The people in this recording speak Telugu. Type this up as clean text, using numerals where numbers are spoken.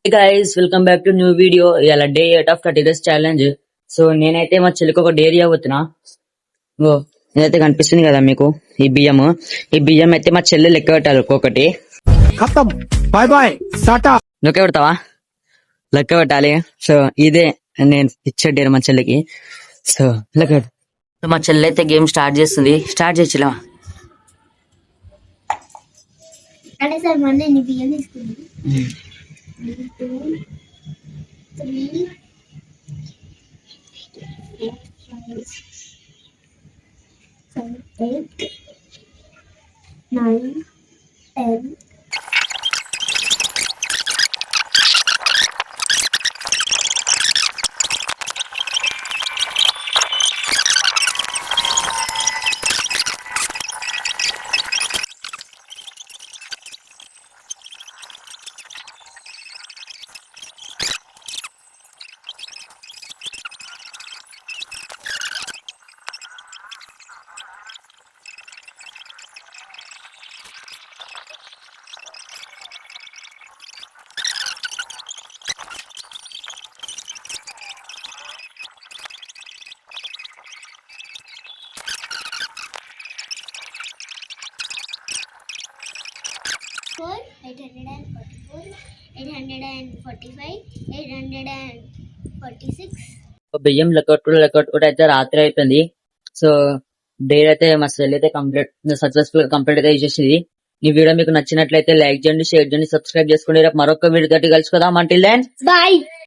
Hey guys, welcome back to new video. ఇలా day 8 of 30 days challenge. So నేనైతే మా చెల్లికి ఒక డైరీ అవుతున్నా. ఓ ఇదైతే కనిపిస్తుంది కదా మీకు ఈ బియ్యం అయితే మా చెల్లి లెక్క పెట్టాలి ఒక్కొక్కటి. खत्म बाय बाय टाटा లెక్క పెడతావా? లెక్క పెట్టాలి. సో ఇదే నేను ఇచ్చే డేర్ మా చెల్లికి. సో లెక్క పెట్టు. సో మా చెల్లి అయితే గేమ్ స్టార్ట్ చేస్తుంది. స్టార్ట్ చేయొచ్చులా? అంటే సార్ మళ్ళీ ఎన్ని బియ్యం తీసుకుంది 2 3 4 5 6 7 8 9 10 844 845 846 బియ్యం లెక్క అయితే రాత్రి అయిపోయింది. సో డైరీ అయితే మా చెల్లి అయితే సక్సెస్ఫుల్ కంప్లీట్ అయితే చేసేది. ఈ వీడియో మీకు నచ్చినట్లయితే లైక్ చేయండి, షేర్ చేయండి, సబ్స్క్రైబ్ చేసుకోండి. రేపు మరొక వీడియో తోటి కలుసుకుందాం. Until then bye.